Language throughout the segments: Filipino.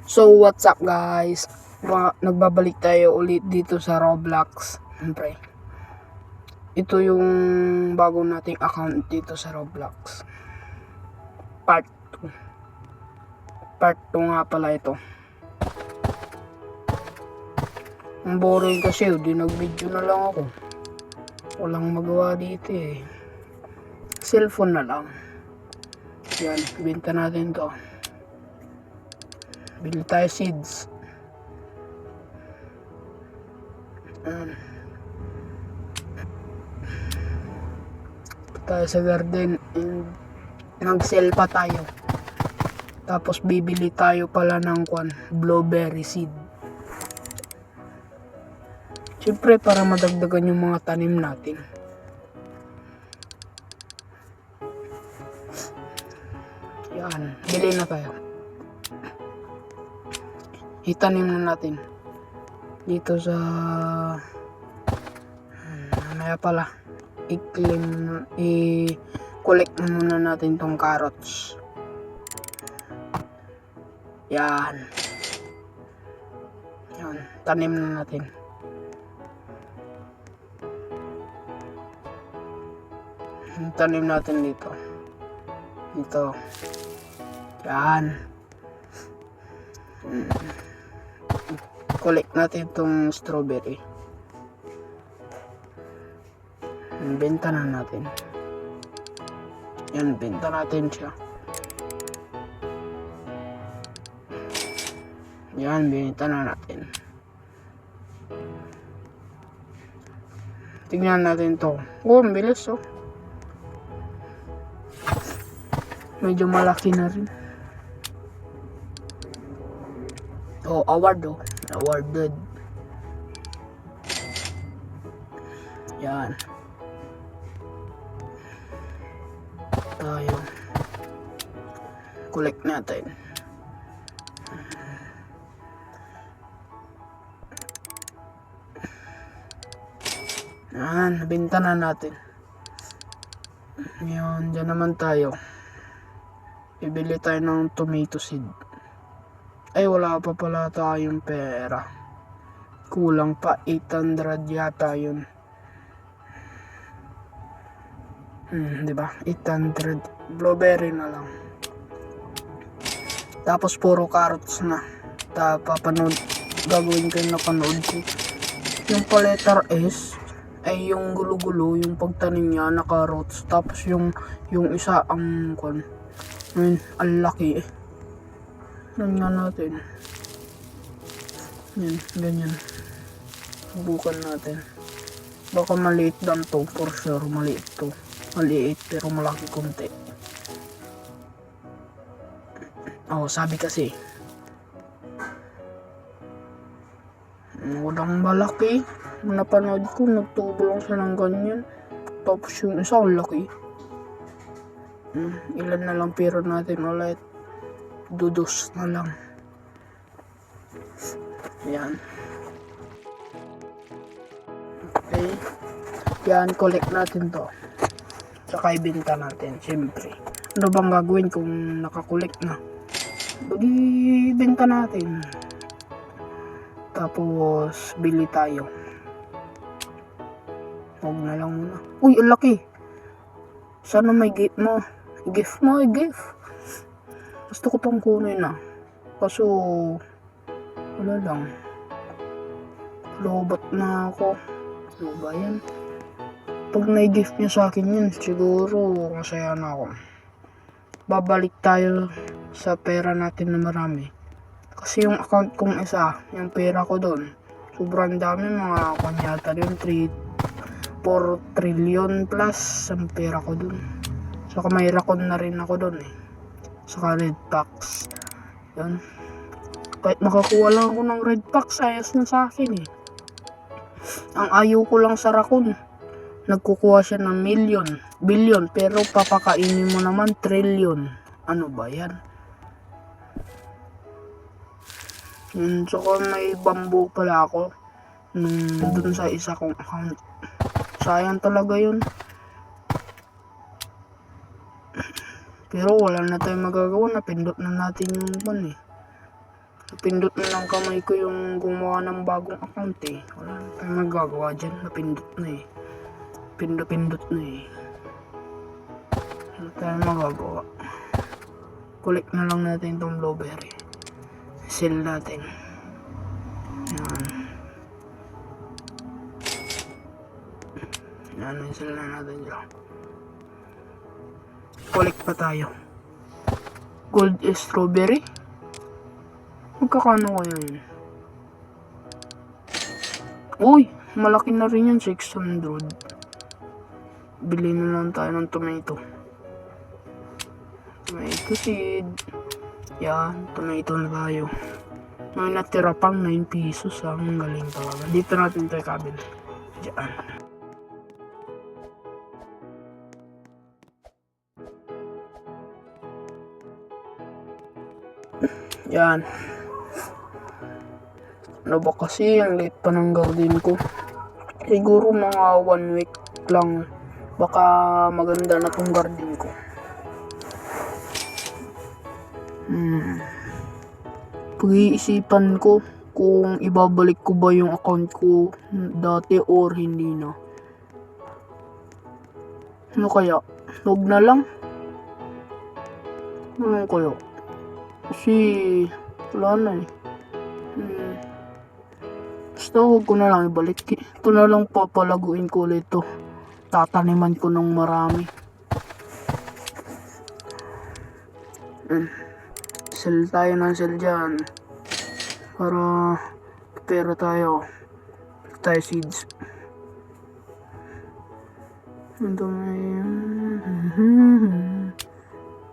So what's up guys? Nagbabalik tayo ulit dito sa Roblox. Siyempre, ito yung bago nating account dito sa Roblox. Part 2. Part 2 nga pala ito. Ang boring kasi, di nag-video na lang ako. Walang magawa dito eh. Cellphone na lang. Yan, benta natin to. Bili tayo seeds. Tayo sa garden and nag-sell pa tayo. Tapos bibili tayo pala ng blueberry seed. Siyempre para madagdagan yung mga tanim natin. Yan, bili na tayo. Itanim na natin dito sa mamaya pala i-collect muna natin tong carrots. Yan, tanim na natin. Tanim natin dito. Yan. Collect natin itong strawberry. Benta na natin. Yan, benta natin siya. Yan, benta na natin. Tingnan natin to. Oh, ang bilis oh. Medyo malaki na rin. Oh, awarded. Yan. Tayo. Collect natin. Yan, nabenta na natin. Ngayon, dyan naman tayo. Bibili tayo ng tomato seed. Ay, wala pa pala tayong pera. Kulang pa, 800 yata yun. Diba? 800. Blueberry na lang. Tapos puro carrots na. Gagawin ko yung napanood ko. Yung pa letter S ay yung gulo-gulo, yung pagtanim niya na carrots. Tapos yung isa ang ang laki eh. Yan nga natin. Yan, ganyan. Subukan natin. Baka maliit lang to. For sure, maliit to. Maliit pero malaki konti. Oh, sabi kasi. Walang malaki. Napanood ko, nagtubo lang siya ng ganyan. Tapos yung isa, ang laki. Ilan na lang pero natin ulit. Dudos na lang. Yan. Okay. Yan, collect natin to. Saka ibenta natin, syempre. Ano bang gagawin kung nakakolect na? Ibenta natin. Tapos, bili tayo. Huwag na lang muna. Uy, ang laki. Sana may gift mo. I-gift. Gusto ko tong kunin na. Kaso, wala lang. Lobot na ako. Ano ba yan? Pag na-gift niya sa akin yun, siguro masaya na ako. Babalik tayo sa pera natin na marami. Kasi yung account kong isa, yung pera ko doon, sobrang dami, mga kanyata yun, 4 trillion plus ang pera ko doon. Saka may rakon na rin ako doon eh. Saka red packs. Yan. Kahit makakuha lang ako ng red packs, ayos na sa akin eh. Ang ayaw ko lang sa rakon, nagkukuha siya ng billion, pero papakainin mo naman trillion. Ano ba yan? Saka may bamboo pala ako dun sa isa kong account. Sayang talaga yun. Pero wala na tayong magagawa, napindot na natin yung Napindot na ng kamay ko yung gumawa ng bagong account eh. Wala na tayong magagawa dyan. Napindot na eh. Pindot na eh. Wala tayong magagawa. Collect na lang natin itong blueberry. Sell natin. Yan. Yan, sell na natin dyan. Collect pa tayo. Gold strawberry. Magkakano kaya yun? Uy, malaki na rin yun, 600. Bili na lang tayo ng tomato. Tomato seed. Yan, tomato na tayo. May natira pang 9 pesos. Ang galing talaga. Dito natin tayo kabili. Diyan. Yan. Ano ba kasi, ang late pa ng garden ko. Siguro mga 1 week lang. Baka maganda na tong garden ko. Pag-iisipan ko kung ibabalik ko ba yung account ko dati or hindi na. Ano kaya? Huwag na lang? Ano kaya? Kasi wala na eh. Basta huwag ko na lang ibalik. Ito na lang papalaguin ko ulit to. Tataniman ko ng marami. Sell tayo ng sell dyan. Para pera tayo. Tayo seeds. Ito may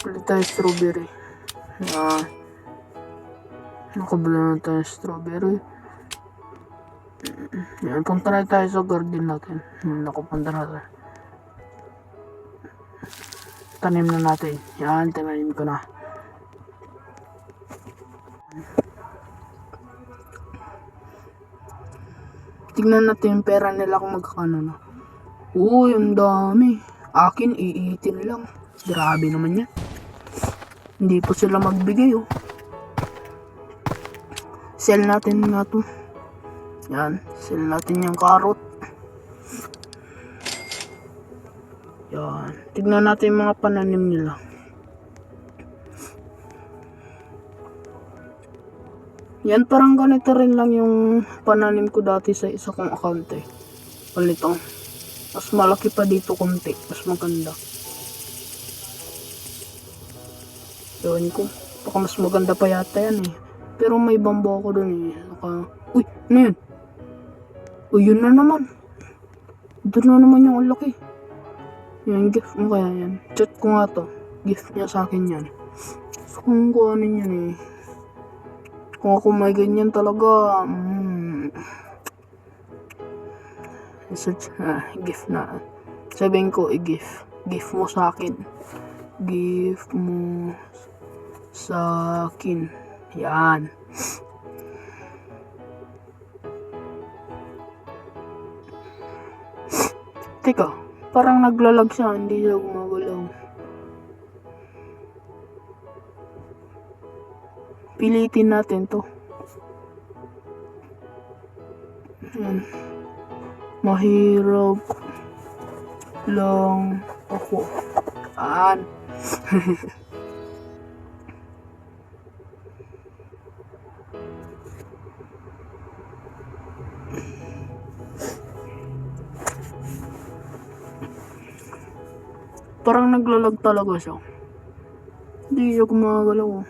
pili tayo strawberry. Nakabila na tayo strawberry. Yan, punta na tayo sa garden natin. Nakapunta na tayo. Tanim na natin. Yan, tinanim ko na. Tignan natin yung pera nila kung magkakano na. Uy, ang dami. Akin, iitin lang. Grabe naman yan. Hindi po sila magbigay oh. Sell natin nga to. Yan, sell natin yung carrot. Yan, tignan natin yung mga pananim nila. Yan, parang ganito rin lang yung pananim ko dati sa isa kong account eh. Ganito. Mas malaki pa dito konti. Mas maganda. Ewan ko. Baka mas maganda pa yata yan eh. Pero may bambo ako dun eh. Uy, ano yun? Uy, yun na naman. Doon na naman yung laki. Yan, gift mo kaya yan. Chat ko nga to. Gift niya sa akin yan. So, kung kuhanin yan eh. Kung ako may ganyan talaga, search na, gift na. Sabihin ko, i-gift. Gift mo sa akin. Gift mo sa akin. Yan. Teka, parang naglalag siya, hindi siya gumagalaw. Pilitin natin to. Yan. Mahirap lang ako. Yan. Parang naglalag talaga siya. Hindi siya gumagalaw.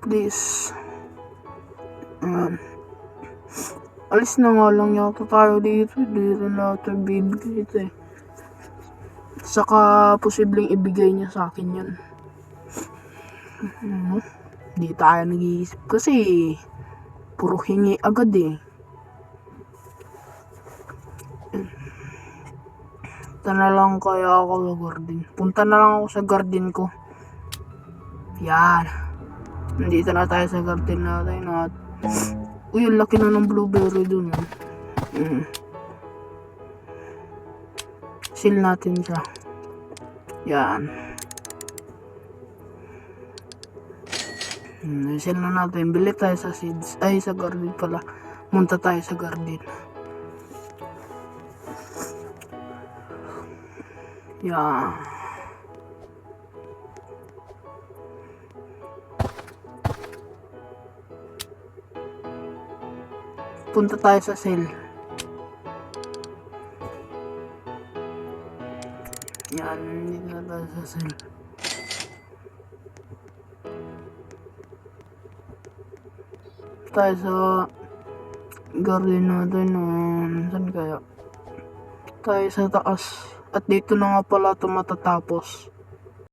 Please. Alis na nga lang yata tayo dito. Dito natin bibigay ito eh. Saka posibleng ibigay niya sa akin yan. Hindi tayo nag-iisip kasi puro hingi agad eh. Punta na lang kaya ako sa garden. Punta na lang ako sa garden ko. Yan. Nandito na tayo sa garden natin at uy, ang laki na ng blueberry dun. Seal natin siya. Yan. Sell na natin. Bili tayo sa seeds. Ay, sa garden pala. Munta tayo sa garden. Yeah. Punta tayo sa sell. Yan, dito na tayo sa sell. Tayo sa garden natin. Saan kaya? Tayo sa taas. At dito na nga pala ito matatapos.